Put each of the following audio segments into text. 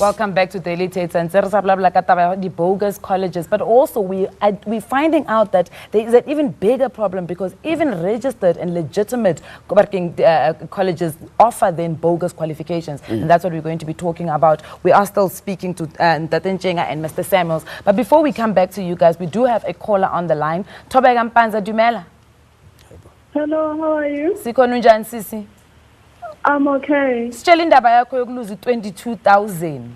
Welcome back to Daily Tates and the bogus colleges, but also we're finding out that there is an even bigger problem because even registered and legitimate working colleges offer then bogus qualifications, and that's what we're going to be talking about. We are still speaking to Wonga Ntshinga and Mr. Samuels, but before we come back to you guys, we do have a caller on the line. Thobeka Mpanza Dumela. Hello, how are you? Sikhona unjani sisi? I'm okay. Sitshela indaba yakho yokuluza 22,000.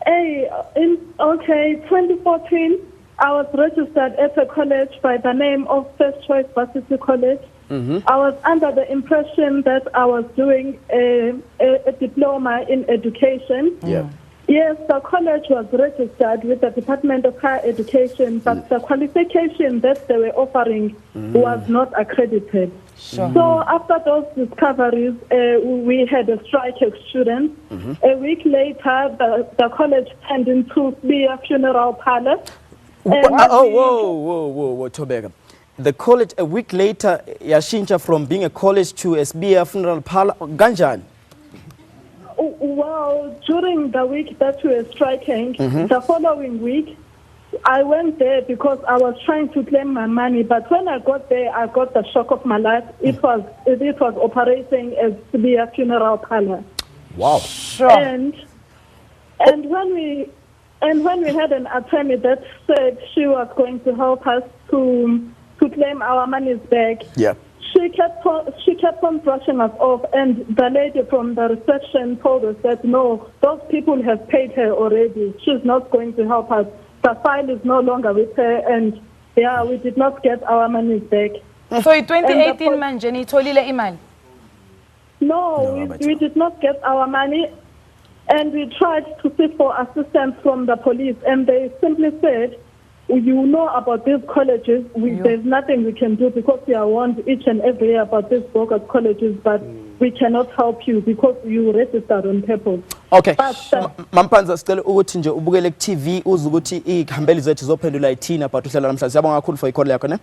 Hey, 2014, I was registered at a college by the name of First Choice Varsity College. I was under the impression that I was doing a diploma in education. Yes, the college was registered with the Department of Higher Education, but the qualification that they were offering was not accredited. So after those discoveries, we had a strike of students. A week later, the college turned into a funeral parlor. Whoa, Thobeka. The college, a week later, yashintsha from being a college to a funeral parlor. Ganjani? Well, during the week that we were striking, the following week, I went there because I was trying to claim my money. But when I got there, I got the shock of my life. It was operating as to be a funeral parlor. Wow. Sure. And when we had an attorney that said she was going to help us to claim our monies back. Yeah. She kept on brushing us off, and the lady from the reception told us that no, those people have paid her already. She's not going to help us. The file is no longer with her, and yeah, we did not get our money back. So in 2018, man, Jenny, tolile imali? No, we did not get our money, and we tried to seek for assistance from the police, and they simply said, you know about these colleges, there's nothing we can do because we are warned each and every year about these bogus colleges, but we cannot help you because you registered on purpose. Okay. Mampanza sicela ukuthi nje ubukele ku TV uze ukuthi ihambeli zethu zophendula ithina but uhlala namhlanje. Siyabonga kakhulu for ikhola yakho ne.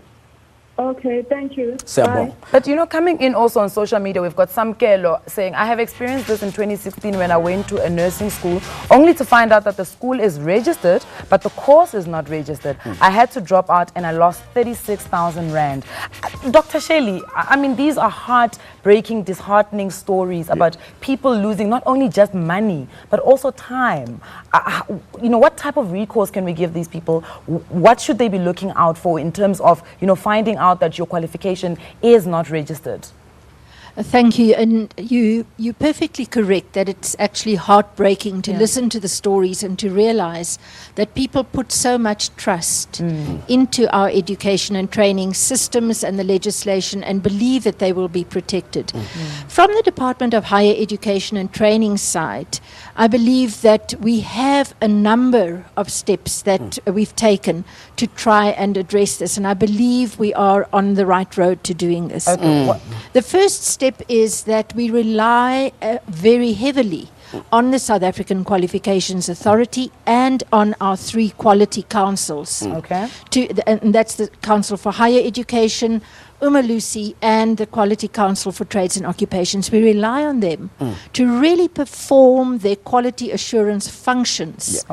Okay, thank you. Bye. But you know, coming in also on social media, we've got some Kelo saying, I have experienced this in 2016 when I went to a nursing school, only to find out that the school is registered, but the course is not registered. I had to drop out and I lost 36,000 Rand. Dr. Shelley, I mean, these are heartbreaking, disheartening stories about people losing not only just money, but also time. You know, what type of recourse can we give these people? What should they be looking out for in terms of, you know, finding out that your qualification is not registered? Thank you, and you're perfectly correct that it's actually heartbreaking to listen to the stories and to realize that people put so much trust into our education and training systems and the legislation and believe that they will be protected. From the Department of Higher Education and Training side, I believe that we have a number of steps that we've taken to try and address this, and I believe we are on the right road to doing this. The first step is that we rely very heavily on the South African Qualifications Authority and on our 3 quality councils. And that's the Council for Higher Education, Umalusi, and the Quality Council for Trades and Occupations. We rely on them to really perform their quality assurance functions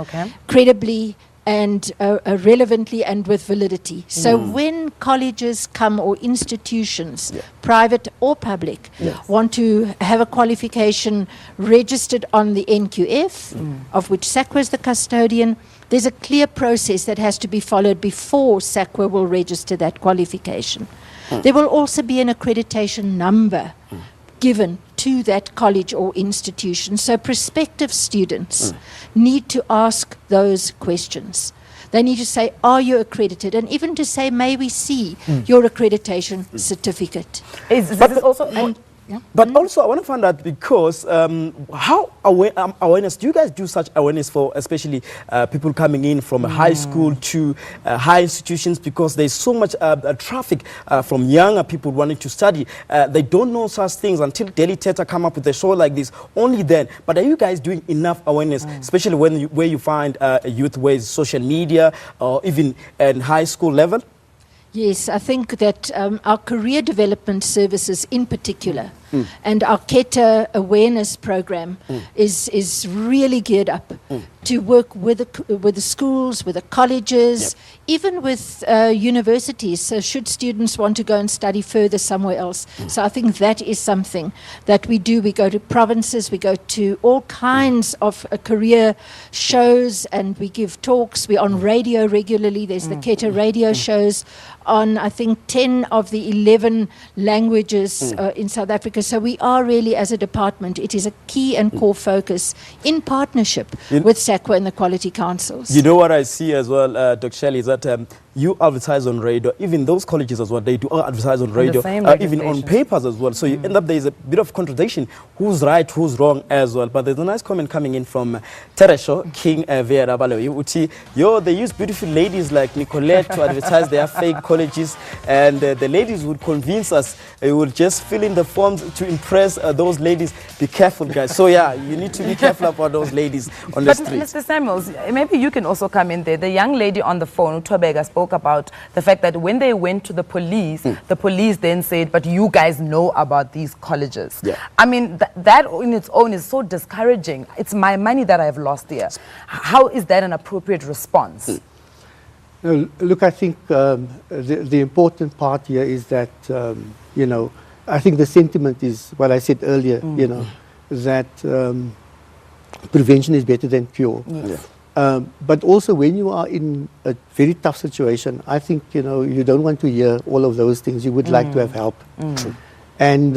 credibly and relevantly and with validity. So when colleges come or institutions, private or public, want to have a qualification registered on the NQF, of which SAQA is the custodian, there's a clear process that has to be followed before SAQA will register that qualification. There will also be an accreditation number given to that college or institution. So prospective students need to ask those questions. They need to say, are you accredited? And even to say, may we see your accreditation certificate. But also I want to find out because how awareness, do you guys do such awareness for especially people coming in from high school to high institutions, because there's so much traffic from younger people wanting to study. They don't know such things until Daily Teta come up with a show like this, only then. But are you guys doing enough awareness, especially where you find youth ways, social media, or even at high school level? Yes, I think that our career development services in particular And our KETA awareness program is really geared up to work with the schools, with the colleges, even with universities. So should students want to go and study further somewhere else. So I think that is something that we do. We go to provinces, we go to all kinds of career shows, and we give talks. We're on radio regularly. There's the KETA radio shows on, I think, 10 of the 11 languages in South Africa. So we are really, as a department, it is a key and core focus in partnership with SAQA and the quality councils. You know what I see as well, Dr. Shelley, is that you advertise on radio. Even those colleges as well, they do advertise on radio, even on papers as well. So you end up, there's a bit of contradiction. Who's right, who's wrong as well. But there's a nice comment coming in from Teresho, King Vera Balo. They use beautiful ladies like Nicolette to advertise their fake colleges, and the ladies would convince us. They would just fill in the forms to impress those ladies. Be careful, guys. So yeah, you need to be careful about those ladies on the street. Mr. Samuels, maybe you can also come in there. The young lady on the phone, Utobega, spoke about the fact that when they went to the police then said, but you guys know about these colleges. I mean, that in its own is so discouraging. It's my money that I've lost here. How is that an appropriate response? No, look, I think the important part here is that, you know, I think the sentiment is what I said earlier, you know, that prevention is better than cure. But also when you are in a very tough situation, I think, you know, you don't want to hear all of those things. You would like to have help. And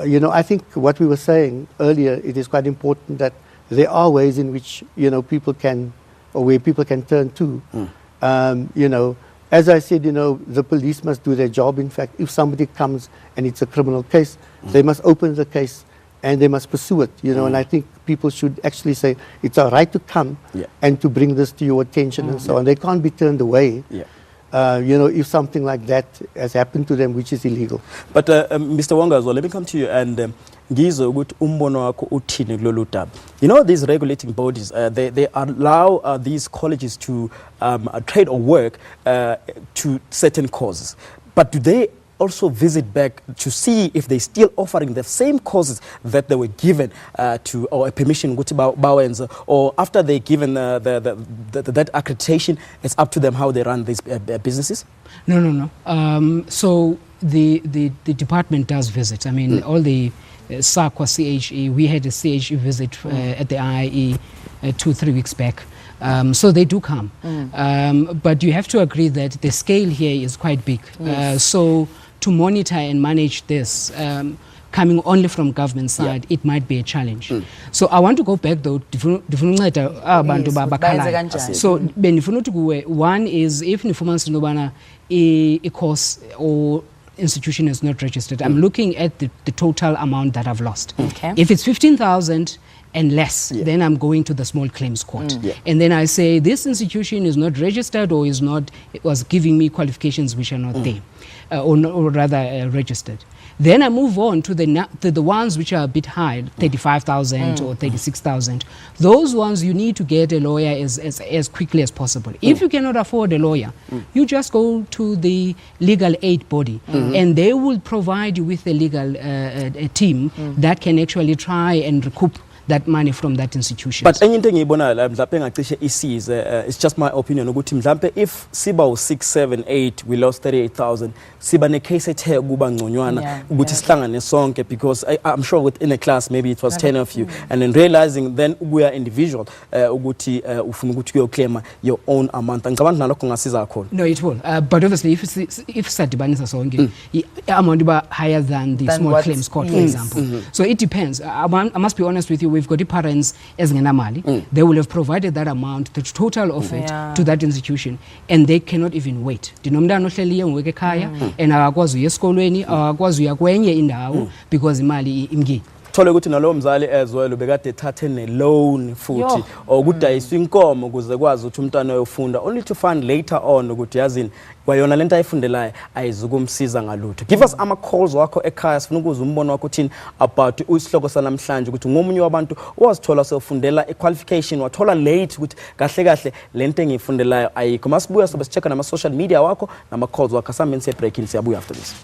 you know, I think what we were saying earlier, it is quite important that there are ways in which, you know, people can, or where people can turn to. You know, as I said, you know, the police must do their job. In fact, if somebody comes and it's a criminal case, they must open the case and they must pursue it, you know, and I think people should actually say it's all right to come and to bring this to your attention and so on. They can't be turned away. You know, if something like that has happened to them, which is illegal. But Mr. Wonga as well, let me come to you and Gizo with umbono wako uthini kulolu daba. You know, these regulating bodies, they allow these colleges to trade or work to certain causes. But do they also visit back to see if they're still offering the same courses that they were given to, or a permission or after they're given that accreditation, it's up to them how they run these businesses? No. So the department does visit. I mean, all the SAQA, CHE, we had a CHE visit at the IIE 2-3 weeks back. So they do come. But you have to agree that the scale here is quite big. So to monitor and manage this, coming only from government side, it might be a challenge. So I want to go back though. So one is if a course or institution is not registered, I'm looking at the total amount that I've lost. If it's 15,000 and less, then I'm going to the small claims court. And then I say this institution is not registered or is not, it was giving me qualifications which are not there, or rather registered. Then I move on to the ones which are a bit high, 35,000 or 36,000. Those ones you need to get a lawyer as quickly as possible. If you cannot afford a lawyer, you just go to the legal aid body and they will provide you with a legal team that can actually try and recoup that money from that institution. But anything it's just my opinion. If Siba 6, 7, 8, we lost 38,000. Siba ne case because I'm sure within a class maybe it was 10 of you, and then realizing then we are individual claim your own amount. No, it will. But obviously, if Sadibanisa songe, amount higher than the small claims court, for example. So it depends. I must be honest with you. We've got the parents as Ngenamali. They will have provided that amount, the total of it, to that institution, and they cannot even wait. And awakwazi esikolweni, awakwazi kwenye indawo because imali imgi. Thole ukuthi nalo mzali as well ubekade thathe ne loan futhi okudayiswa inkomo ukuze kwazi ukuthi umntwana uyofunda, only to find later on ukuthi yazini kwayona lento ayifundelayo ayizukumsiza ngalutho. Give us ama calls wakho ekhaya sifuna ukuza umbono wakho uthini about isihloko sanamhlanje ukuthi ngomunye wabantu owazithola sefundela qualification wathola late ukuthi kahle lento engiyifundelayo ayikho. Masibuya sobe sichecka nama social media wakho nama calls wakho. Some men say break in, siyabuya after this.